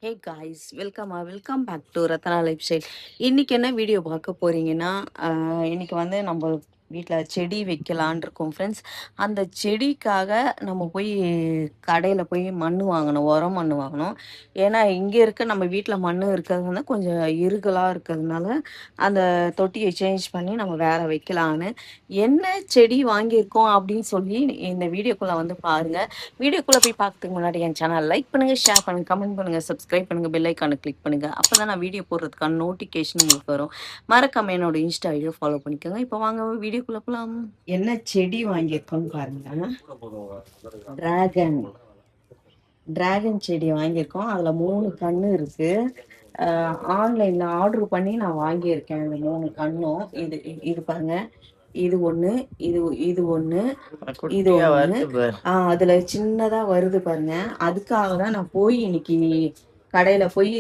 Hey guys welcome back to Ratna lifestyle. இன்னைக்கு என்ன video பார்க்க போறீங்கன்னா, இன்னைக்கு வந்து நம்ம வீட்டில் செடி வைக்கலான் இருக்கோம் ஃப்ரெண்ட்ஸ். அந்த செடிக்காக நம்ம போய் கடையில் போய் மண் வாங்கணும், உரம் மண் வாங்கணும். ஏன்னா இங்கே இருக்க நம்ம வீட்டில் மண் இருக்கிறது வந்து கொஞ்சம் இருகலாக இருக்கிறதுனால அந்த தொட்டியை சேஞ்ச் பண்ணி நம்ம வேற வைக்கலான்னு என்ன செடி வாங்கியிருக்கோம் அப்படின்னு சொல்லி இந்த வீடியோக்குள்ளே வந்து பாருங்கள். வீடியோக்குள்ளே போய் பார்க்கறதுக்கு முன்னாடி என் சேனல் லைக் பண்ணுங்கள், ஷேர் பண்ணுங்கள், கமெண்ட் பண்ணுங்கள், சப்ஸ்கிரைப் பண்ணுங்கள், பெல் ஐக்கானை கிளிக் பண்ணுங்கள். அப்போ தான் நான் வீடியோ போடுறதுக்கான நோட்டிஃபிகேஷன் உங்களுக்கு வரும். மறக்காம என்னோட இன்ஸ்டா ஐடியோ ஃபாலோ பண்ணிக்கோங்க. இப்போ வாங்க வீடியோக்குள்ளே போகலாம். என்ன செடி வாங்கியிருக்கோன்னு பாருங்க. டிராகன் செடி வாங்கியிருக்கோம். அதில் 3 கன்று இருக்குது. ஆன்லைனில் ஆர்டர் பண்ணி நான் வாங்கியிருக்கேன். இந்த 3 கன்றும் இது பாருங்க. இது ஒண்ணு, இது ஒண்ணு, இது ஒண்ணு. அதுல சின்னதா வருது பாருங்க. அதுக்காக தான் நான் போய் இன்னைக்கு கடையில போய்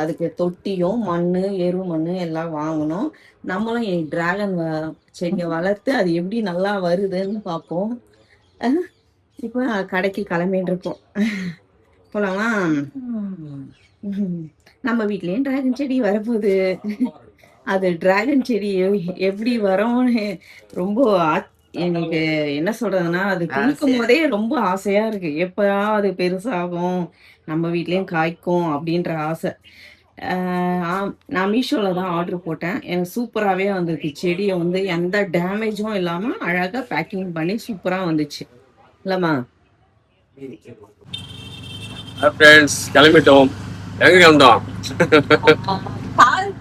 அதுக்கு தொட்டியும் மண்ணு, எரு மண்ணு எல்லாம் வாங்கணும். நம்மளும் டிராகன் செடியை வளர்த்து அது எப்படி நல்லா வருதுன்னு பார்ப்போம். இப்போ கடைக்கு கிளம்பிட்டு இருக்கோம். போலாமா? நம்ம வீட்லயும் டிராகன் செடி வரப்போகுது. அது டிராகன் செடி எப்படி வரும்னு ரொம்ப எனக்கு என்ன சொல்றதுன்னா, அது குளிக்கும் போதே ரொம்ப ஆசையா இருக்கு. எப்படா அது பெருசாகும், நம்ம வீட்லயும் காய்க்கும் அப்படின்ற ஆசை. நான் மீஷோல தான் ஆர்டர் போட்டேன். எனக்கு சூப்பராகவே வந்திருக்கு. செடியை வந்து எந்த டேமேஜும் இல்லாமல் அழகாக பேக்கிங் பண்ணி சூப்பராக வந்துச்சு இல்லைம்மா? கிளம்பிட்டோம். எங்க கிளம்பிட்டோம்?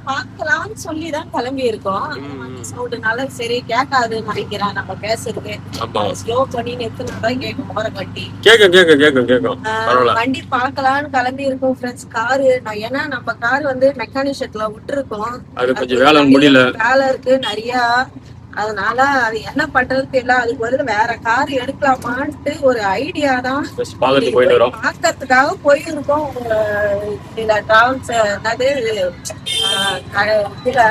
பார்க்கலாம்னு சொல்லி தான் கிளம்பி இருக்கோம். சவுண்டுனால சரி கேட்காதுன்னு நினைக்கிறேன். நம்ம பேசுறது ஸ்லோ பண்ணி நிறுத்தினாதான் கேட்கும். ஓரம் கட்டி கேட்கும். வண்டி பார்க்கலாம்னு கிளம்பி இருக்கோம் ஃப்ரெண்ட்ஸ். காரு ஏன்னா நம்ம கார் வந்து மெக்கானிக் ஷெட்ல விட்டுருக்கோம். அது கொஞ்சம் வேலை முடியல, வேலை இருக்கு நிறைய. அதனால அது என்ன பண்றது தெரியல. அதுக்கு வந்து வேற கார் எடுக்கலாமான்ட்டு ஒரு ஐடியா தான். பார்க்கறதுக்காக போயிருக்கோம். இதுல டிராவல்ஸ் இதுல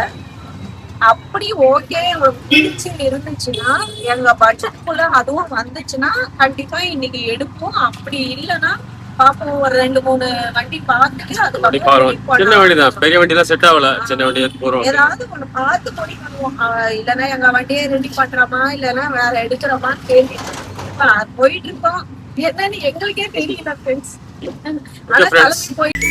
அப்படி ஓகே பிடிச்சு இருந்துச்சுன்னா, எங்க பட்ஜெட்டுக்குள்ள அதுவும் வந்துச்சுன்னா கண்டிப்பா இன்னைக்கு எடுப்போம். அப்படி இல்லைன்னா பாப்போம். ஒரு 2-3 வண்டி பார்த்துட்டு சின்ன வண்டி தான், பெரிய வண்டி தான் செட் ஆகல. சின்ன வண்டி போறோம். ஏதாவது ஒண்ணு பார்த்து பண்ணி பண்ணுவோம். இல்லைன்னா எங்க வண்டியே ரெடி பண்றோமா இல்லைன்னா வேற எடுக்கிறோமான்னு கேள்வி போயிட்டு இருக்கோம். என்னன்னு எங்களுக்கே தெரியல ஃப்ரெண்ட்ஸ். போயிட்டு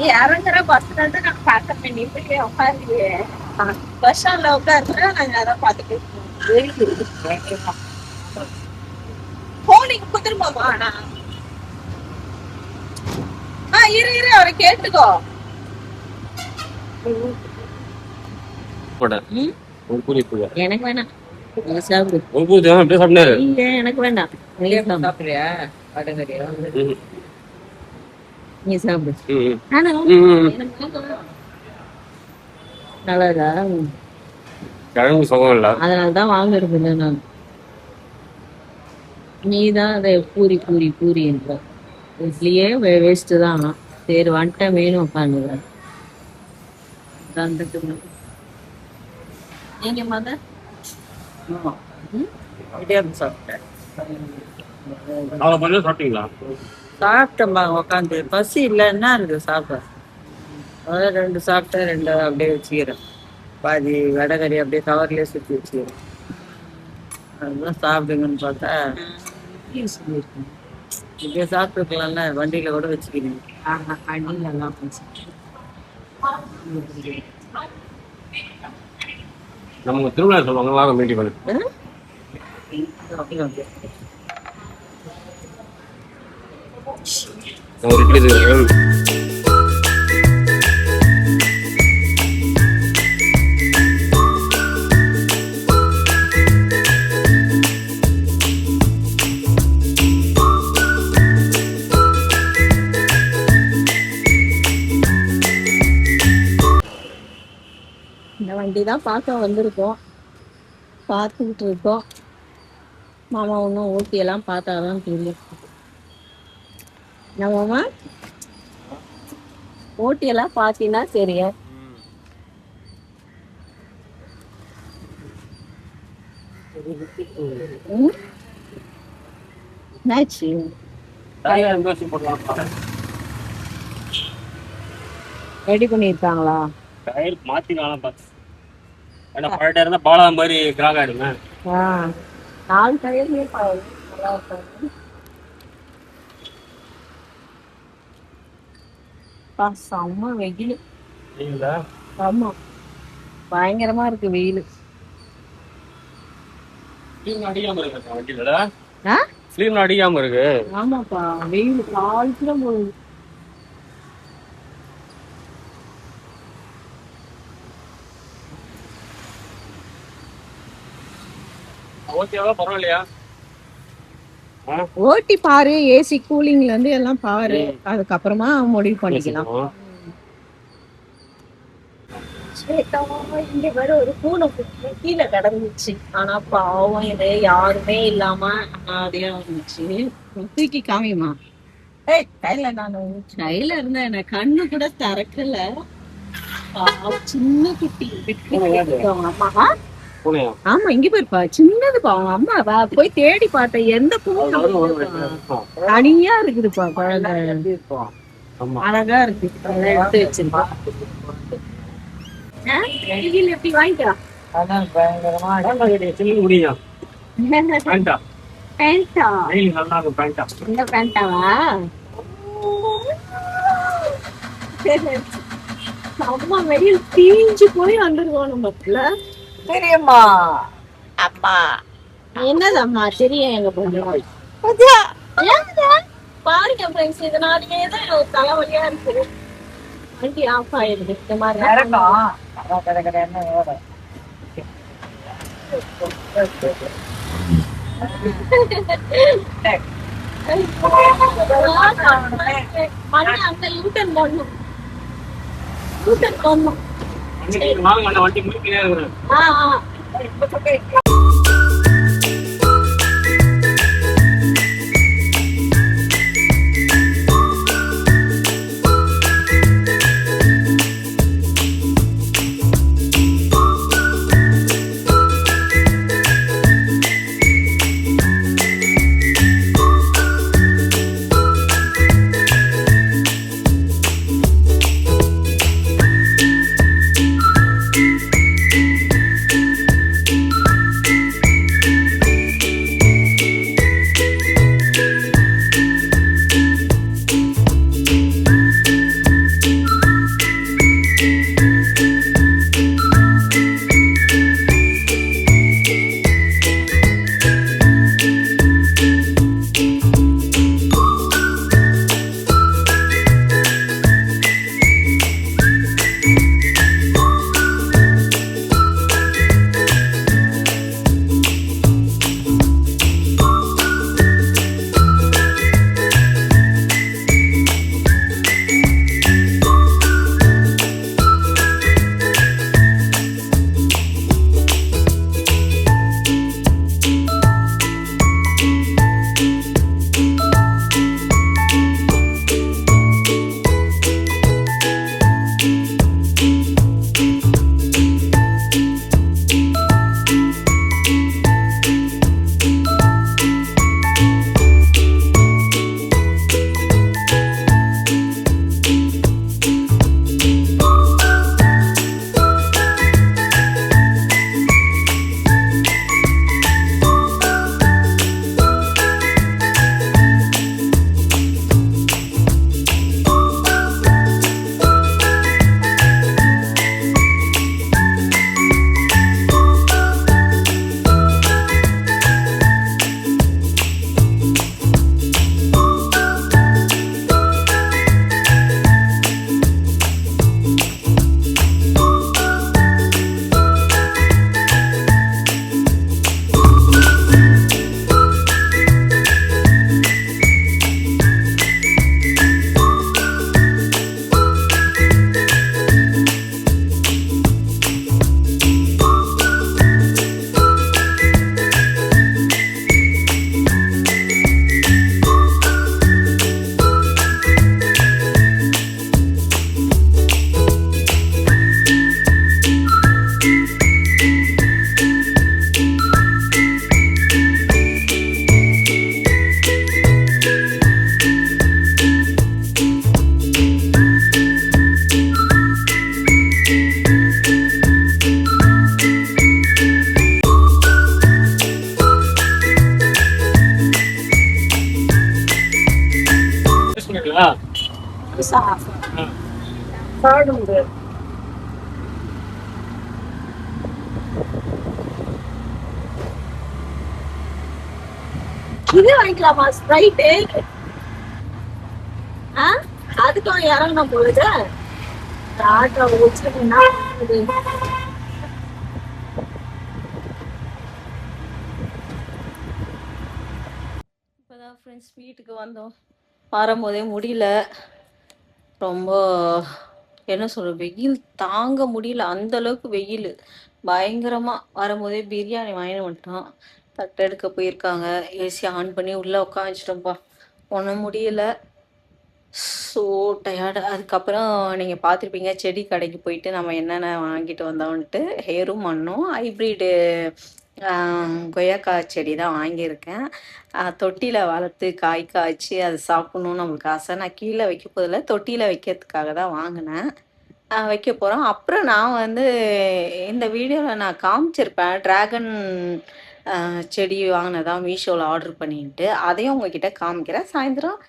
இறங்குற பஸ்ல இருந்து நான் பார்த்தேன். நீ போய் உட்காந்து பஸ் ஸ்டாண்ட்ல உட்காருன்னா நாங்க அதான் பார்த்துட்டு போனீங்க குதிருமாமா. இரு அவரை கேட்டுக்கோ. எனக்கு வேணாம், எனக்கு வேண்டாம். நீ சாப்பிடு. நல்லதா? அதனாலதான் வாங்குறது இல்லை நான். நீதான் அதை பூரி பூரி பூரி என்ற இட்லியே வேஸ்ட் தான். சரி வந்துட்டேன், வேணும் உட்காந்துதான். நீங்க மதர் சாப்பிட்டேன்பா உக்காந்து. பசி இல்லைன்னா இருக்கு சாப்பிட. அதான் 2 சாப்பிட்டேன், 2 அப்படியே வச்சுக்கிறேன். பாதி வடகறி அப்படியே கவர்லயே சுற்றி வச்சுக்கிறேன். அதுதான் சாப்பிடுங்கன்னு பார்த்தா இப்படியே சாப்பிட்டுருக்கலாம்ல. வண்டியில கூட வச்சுக்கிறீங்க. நம்ம திருவிழா சொல்லுவாங்க மீட்டிங் பண்ணி ஒரு இட்லி இந்த வண்டி தான் பார்க்க வந்திருக்கோம், பார்த்துக்கிட்டு இருக்கோம். மாமா ஒன்றும் ஓட்டியெல்லாம் பார்த்தாதான் தெரியும். என்ன மாமா, ஓட்டியெல்லாம் பார்த்தீங்கன்னா சரியா? ம், என்னாச்சு? ரெடி பண்ணியிருக்காங்களா? டயர் மாத்திக்கலாம் பார்த்து. ஏன்னா பழைய டயர் இருந்தா பாலா மாதிரி கிராக் ஆயிடுங்க. ஆ, 4 டயர்லயே நல்லா இருக்காங்க. செம்ம வெயில். சரிங்களா? ஆமா, பயங்கரமா இருக்கு வெயில். ஃபிலிம் அடிக்காம இருக்கு வண்டியில. ஆ, ஃபிலிம் அடிக்காம இருக்கு. ஆமாப்பா, வெயில் கால்ல போகுது. ஓகேவா பரவாயில்லையா? ஓட்டி பாரு, ஏசி கூலிங்ல இருந்து எல்லாம் பாரு, அதுக்கப்புறமா முடிவு பண்ணிக்கலாம். இங்க வேற ஒரு பூனை குட்டி கீழே கிடந்துச்சு. ஆனா பாவம், இது யாருமே இல்லாம அனாதையா இருந்துச்சு. தூக்கி காமியுமா? கையில இருந்த என்ன கண்ணு கூட திறக்கல. பாவம், சின்ன குட்டி அவங்க அம்மா. பூனையா? ஆமா, இங்க போயிருப்பா, சின்னதுப்பா. அவங்க அம்மா போய் தேடி பார்த்தேன், எந்த பூனை தனியா இருக்குதுப்பா. குழந்தை அழகா இருக்கு, அதை எடுத்து வச்சிருப்பா. எப்படி வாங்கிட்டா? இந்த பேண்டாவா? அம்மா வெயில் தீஞ்சு போய் வந்துருவோம் நமக்குல. தெரியுமா அம்மா? என்னது அம்மா தெரியும்? எங்க போய் பாருங்க ஃப்ரெண்ட்ஸ், இதனாலேயே தான் தலைவலியா இருக்கு. வண்டி ஆஃப் ஆயிடுது இந்த மாதிரி. அந்த யூட்டன் போடணும், யூட்டன் போடணும். வண்டி முடிக்கிறேன். சாப்பிட முடியாது. இது வாங்கிக்கலாமா ஸ்ப்ரைட்டு? அதுக்கும் இறங்கணும் பொழுது ஆட்டோ வச்சுருந்தீங்கன்னா இப்போதான் ஃப்ரெண்ட்ஸ் வீட்டுக்கு வந்தோம். வரும்போதே முடியல, ரொம்ப என்ன சொல்ற, வெயில் தாங்க முடியல, அந்த அளவுக்கு வெயில் பயங்கரமா. வரும்போதே பிரியாணி வாங்கிட்டு வந்துட்டோம். தட்டு எடுக்க போயிருக்காங்க, ஏசி ஆன் பண்ணி உள்ள உட்காந்துட்டோம்ப்பா. ஒன்றும் முடியல, ஸோ டயர்டு. அதுக்கப்புறம் நீங்கள் பார்த்துருப்பீங்க செடி கடைக்கு போயிட்டு நம்ம என்னென்ன வாங்கிட்டு வந்தோம்ன்ட்டு. ஹேரும் மண்ணும் ஹைப்ரிடு கொய்யாக்கா செடி தான் வாங்கியிருக்கேன். தொட்டியில் வளர்த்து காய் காய்ச்சி அதை சாப்பிட்ணுன்னு நம்மளுக்கு ஆசை. நான் கீழே வைக்க போதில்லை, தொட்டியில் வைக்கிறதுக்காக தான் வாங்கினேன். வைக்க போகிறோம். அப்புறம் நான் வந்து இந்த வீடியோவில் நான் காமிச்சிருப்பேன் ட்ராகன் செடி வாங்கினதா மீஷோவில் ஆர்டர் பண்ணிட்டு, அதையும் உங்ககிட்ட காமிக்கிறேன். சாயந்தரம்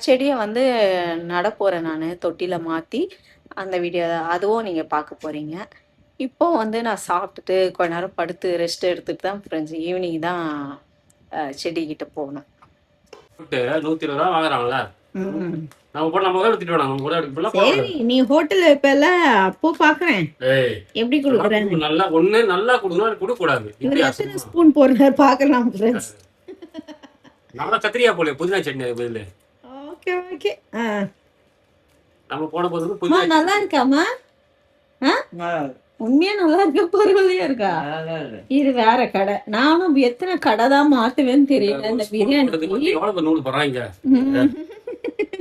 செடியை வந்து நட போகிறேன் நான், தொட்டியில் மாற்றி. அந்த வீடியோ அதுவும் நீங்கள் பார்க்க போகிறீங்க. இப்போ வந்து நான் சாப்பிட்டுட்டு கொஞ்ச நேரம் படுத்து ரெஸ்ட் எடுத்துட்டு தான் ஃப்ரெண்ட்ஸ் ஈவினிங் தான் செடிக்கிட்ட போகணும். 120 ரூபா வாங்குறாங்களா? நம்ம போட நம்ம எடுத்துட்டு வேணாம், நம்ம கூட எடுக்கலாம். சரி, நீ ஹோட்டல்ல வைப்பல, அப்போ பாக்குறேன் எப்படி குடுக்குறேன்னு. நல்லா ஒண்ணு நல்லா கொடுக்கணும், கொடுக்க கூடாது. இவர் எத்தனை ஸ்பூன் போடுறாரு பார்க்கலாம் ஃப்ரெண்ட்ஸ். நம்ம கத்திரியா போல புதினா சட்னி அது பதில். Okay okay. நம்ம போட போது புதினா நல்லா இருக்காமா? உண்மையா நல்லா இருக்க, பரவாயில்லையா இருக்கா? இது வேற கடை. நானும் எத்தனை கடை தான் மாத்துவேன்னு தெரியல இந்த பிரியாணி. எவ்வளவு நூல் போடுறாங்க.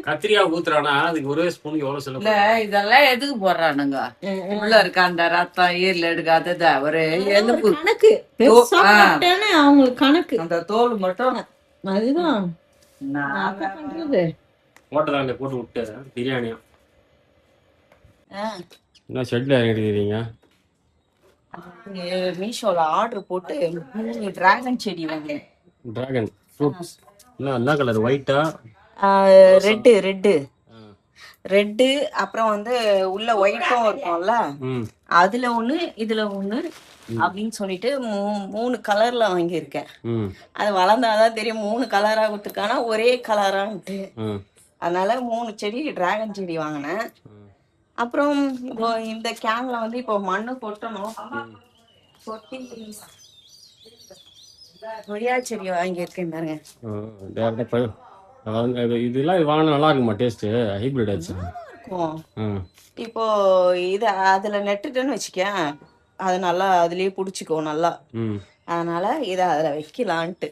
கத்திரியா ஊத்துறானா அதுக்கு ஒரே ஸ்பூன் எவ்வளவு செலவு? இல்ல இதெல்லாம் எதுக்கு போடுறானுங்க? உள்ள இருக்க அந்த ரத்தம் ஈரல் எடுக்காதது ஒரு எலும்பு கணக்கு, அவங்களுக்கு கணக்கு. அந்த தோல் மட்டும் அதுதான் போட்டதாங்க போட்டு விட்டு பிரியாணியா. என்ன ஷெட்ல இறங்கிடுறீங்க? மீஷோல ஆர்டர் போட்டு 3 டிராகன் செடி வாங்கினேன். டிராகன் ஃப்ரூட்ஸ் என்ன கலர்? ஒயிட்டா? ரெட்டு. அப்புறம் வந்து உள்ள ஒயிட்டும் இருக்கும்ல, அதுல ஒண்ணு இதுல ஒண்ணு அப்படின்னு சொல்லிட்டு 3 கலர்ல வாங்கியிருக்கேன். அது வளர்ந்தாதான் தெரியும் 3 கலரா கொடுத்துருக்கானா ஒரே கலரான்ட்டு. அதனால 3 செடி டிராகன் செடி வாங்கினேன். அப்புறம் இந்த கேன்ல வந்து இப்போ மண்ணு கொட்டணும். கொட்டி கொய்யா செடி வாங்கியிருக்கேன் பாருங்க. இதெல்லாம் வாங்கினா நல்லா இருக்குமா? டேஸ்ட் ஹைபிரிட் ஆச்சு. இப்போ இது அதுல நெட்டுட்டேன்னு வச்சுக்க, அது நல்லா அதுலயே புடிச்சுக்கோ நல்லா. அதனால இதை அதுல வைக்கலான்ட்டு.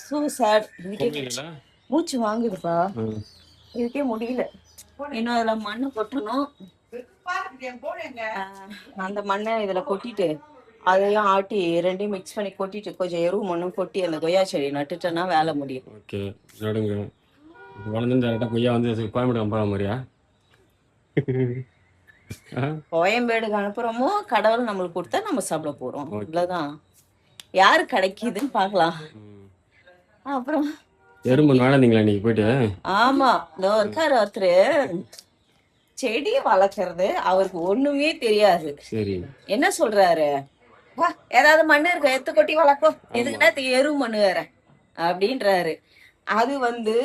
சோ சேட், மூச்சு வாங்குதுப்பா, இதுக்கே முடியல. இன்னும் அதுல மண்ணு கொட்டணும். அந்த மண்ணை இதுல கொட்டிட்டு அதையும் ஆட்டி ரெண்டையும் மிக்ஸ் பண்ணி கொட்டிட்டு கொஞ்சம் எருவு மண்ணும் கொட்டி அந்த கொய்யா செடி நட்டுட்டேன்னா வேலை முடியும். ஓகே, நடுங்க. வளர்ந்து கொய்யா வந்து கோயம்பேடு அனுப்புற மாதிரியா? கோயம்பேடுக்கு அனுப்புறோமோ, கடவுள் நம்மளுக்கு கொடுத்தா நம்ம சாப்பிட போறோம், இவ்வளவுதான். யாரு கிடைக்குதுன்னு பாக்கலாம். அப்புறம் எறும்பு நாளந்தீங்களா நீங்க போயிட்டு? ஆமா, இந்த இருக்காரு ஒருத்தரு செடி வளர்க்கறது, அவருக்கு ஒண்ணுமே தெரியாது. சரி, என்ன சொல்றாரு, ஏதாவது மண்ணு இருக்க எத்து கொட்டி வளர்க்கும், எதுக்குன்னா எரு மண்ணு வேற அப்படின்றாரு. அது வந்து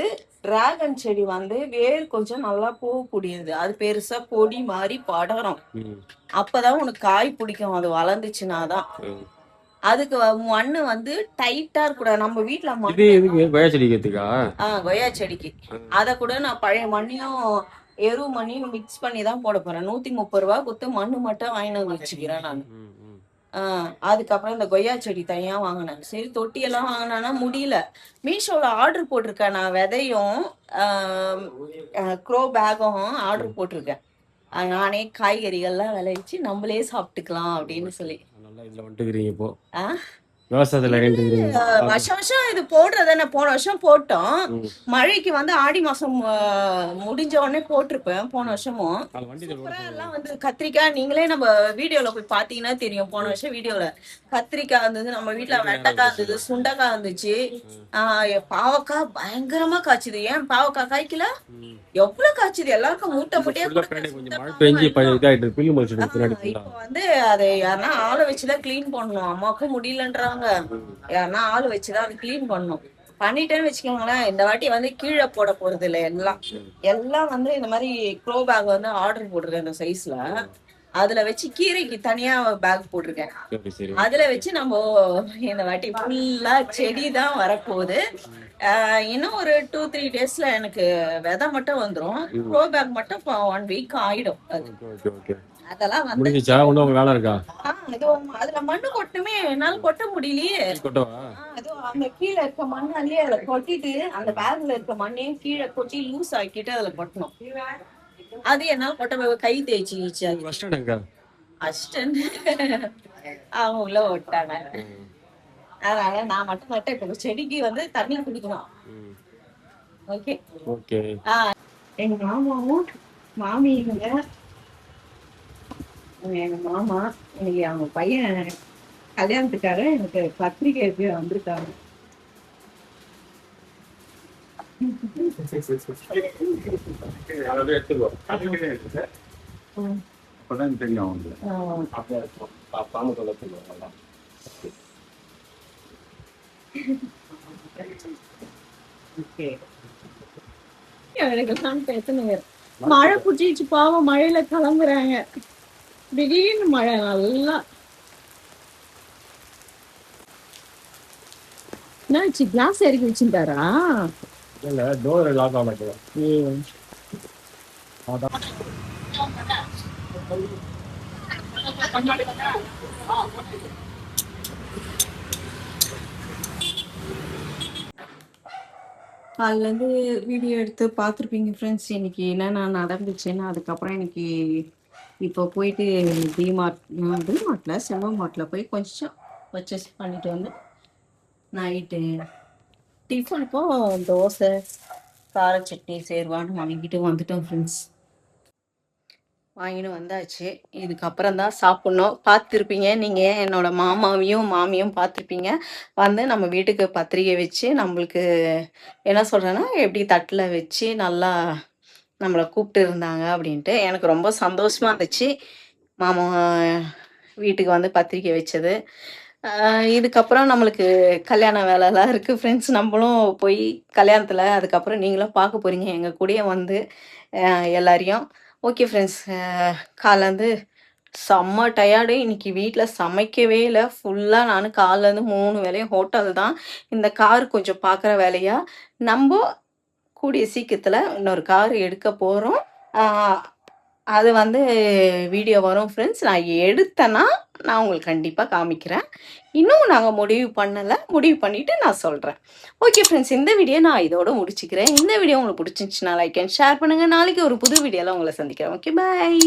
டிராகன் செடி வந்து வேர் கொஞ்சம் நல்லா போகக்கூடியது. அது பெருசா கொடி மாதிரி படரும். அப்பதான் உனக்கு காய் பிடிக்கும், அது வளர்ந்துச்சுனாதான். அதுக்கு மண்ணு வந்து டைட்டா இருக்கக்கூடாது. நம்ம வீட்டுல கொய்யா செடிக்கு கொய்யா செடிக்கு அத கூட நான் பழைய மண்ணையும் எரு மண்ணையும் மிக்ஸ் பண்ணி தான் போட போறேன். 130 ரூபா கொடுத்து மண்ணு மட்டும் வாங்கிட்டு வந்து வச்சுக்கிறேன் நான். அதுக்கப்புறம் இந்த கொய்யா செடி தனியா வாங்கினேன். சரி, தொட்டியெல்லாம் வாங்கினா முடியல. மீஷோல ஆர்டர் போட்டிருக்கேன் நான், விதையும் க்ரோ பேக்கும் ஆர்டர் போட்டிருக்கேன். நானே காய்கறிகள்லாம் விளைவிச்சு நம்மளே சாப்பிட்டுக்கலாம் அப்படின்னு சொல்லி. இதுல வந்துட்டுக்கிறீங்க இப்போ. விவசாயத்துல வருஷம் வருஷம் இது போடுறதானே, போன வருஷம் போட்டோம். மழைக்கு வந்து ஆடி மாசம் முடிஞ்ச உடனே போட்டிருப்பேன் போன வருஷமும். சூப்பரா எல்லாம் வந்து கத்திரிக்காய், நீங்களே நம்ம வீடியோல போய் பாத்தீங்கன்னா தெரியும். போன வருஷம் வீடியோல கத்திரிக்காய் இருந்தது, நம்ம வீட்டுல வெண்டைக்காய் இருந்தது, சுண்டைக்காய் இருந்துச்சு, பாவக்காய் பயங்கரமா காய்ச்சுது. ஏன் பாவக்காய் காய்க்கல? எவ்வளவு காய்ச்சுது, எல்லாருக்கும் மூட்டை மூட்டையா இப்ப வந்து அதை யாருன்னா ஆளை வச்சுதான் கிளீன் பண்ணணும். அம்மாவுக்கும் முடியலன்றாங்க, யாருன்னா ஆள் வச்சுதான் அதை கிளீன் பண்ணணும். பண்ணிட்டேன்னு வச்சுக்கோங்களேன். இந்த வாட்டி வந்து கீழே போட போறது இல்லை, எல்லாம் எல்லாம் வந்து இந்த மாதிரி க்ளோ பேக் வந்து ஆர்டர் போட்டிருக்கேன் இந்த சைஸ்ல. அதுல வச்சு கீரைக்கு தனியா பேக் போட்டிருக்கேன். அதுல வச்சு நம்ம இந்த வாட்டி ஃபுல்லா செடி தான் வரப்போகுது. இன்னும் ஒரு 2-3 டேஸ்ல எனக்கு விதை மட்டும் வந்துரும். க்ளோ பேக் மட்டும் 1 வீக் ஆயிடும். அதெல்லாம் வந்து வேலை இருக்கா? அதுல மண்ணு கொட்டணுமே, என்னால கொட்ட முடியலையே. அதுவும் அந்த கீழே இருக்க மண்ணாலே அதுல கொட்டிட்டு, அந்த பேக்ல இருக்க மண்ணையும் கீழே கொட்டி லூஸ் ஆக்கிட்டு அதுல கொட்டணும். அது என்னால கொட்ட கை தேய்ச்சி அஸ்டன் அவங்க உள்ள விட்டாங்க. அதனால நான் மட்டும் நட்டேன். இப்ப செடிக்கு வந்து தண்ணி குடிக்கணும். ஓகே. எங்க மாமாவும் மாமிங்க, எங்க மாமா இன்னைக்கு அவங்க பையன் கல்யாணத்துக்காக எனக்கு பத்திரிக்கை வந்திருக்காங்க. மழை புடிச்சிச்சு பாவம், மழையில கிளம்புறாங்க. திடீர்னு மழை நல்லா. என்னாச்சு, கிளாஸ் இறக்கி வச்சுட்டாரா? அதுலேருந்து வீடியோ எடுத்து பார்த்துருப்பீங்க ஃப்ரெண்ட்ஸ். இன்னைக்கு என்னென்ன நடந்துச்சுன்னு. அதுக்கப்புறம் இன்னைக்கு இப்போ போயிட்டு டிமார்ட்டில் செல்வம் மார்ட்டில் போய் கொஞ்சம் பர்ச்சேஸ் பண்ணிட்டு வந்து நைட்டு டிஃபனுக்கும் தோசை கார சட்னி சேர்வான்னு வாங்கிட்டு வந்துட்டோம் ஃப்ரெண்ட்ஸ். வாங்கிட்டு வந்தாச்சு. இதுக்கப்புறம் தான் சாப்பிட்ணும். பார்த்துருப்பீங்க நீங்கள், என்னோட மாமாவையும் மாமியும் பார்த்துருப்பீங்க. வந்து நம்ம வீட்டுக்கு பத்திரிக்கை வச்சு நம்மளுக்கு என்ன சொல்கிறேன்னா, எப்படி தட்டில் வச்சு நல்லா நம்மளை கூப்பிட்டு இருந்தாங்க அப்படின்ட்டு எனக்கு ரொம்ப சந்தோஷமாக இருந்துச்சு. மாமா வீட்டுக்கு வந்து பத்திரிக்கை வச்சது. இதுக்கப்புறம் நம்மளுக்கு கல்யாண வேலைலாம் இருக்குது ஃப்ரெண்ட்ஸ். நம்மளும் போய் கல்யாணத்தில் அதுக்கப்புறம் நீங்களும் பார்க்க போகிறீங்க எங்கள் கூடயே வந்து எல்லாரையும். ஓகே ஃப்ரெண்ட்ஸ், காலேருந்து செம்ம டயர்டு. இன்னைக்கு வீட்டில் சமைக்கவே இல்லை. ஃபுல்லாக நான் காலேருந்து 3 வேலையும் ஹோட்டல் தான். இந்த கார் கொஞ்சம் பார்க்குற வேலையா, நம்ம கூடிய சீக்கிரத்தில் இன்னொரு கார் எடுக்க போகிறோம். அது வந்து வீடியோ வரும் ஃப்ரெண்ட்ஸ். நான் எடுத்தேன்னா நான் உங்களுக்கு கண்டிப்பாக காமிக்கிறேன். இன்னும் நாங்கள் முடிவு பண்ணலை, முடிவு பண்ணிவிட்டு நான் சொல்கிறேன். ஓகே ஃப்ரெண்ட்ஸ், இந்த வீடியோ நான் இதோட முடிச்சுக்கிறேன். இந்த வீடியோ உங்களுக்கு பிடிச்சிருந்துச்சுன்னா லைக் அண்ட் ஷேர் பண்ணுங்கள். நாளைக்கு ஒரு புது வீடியோவில் உங்களை சந்திக்கிறேன். ஓகே, பாய்.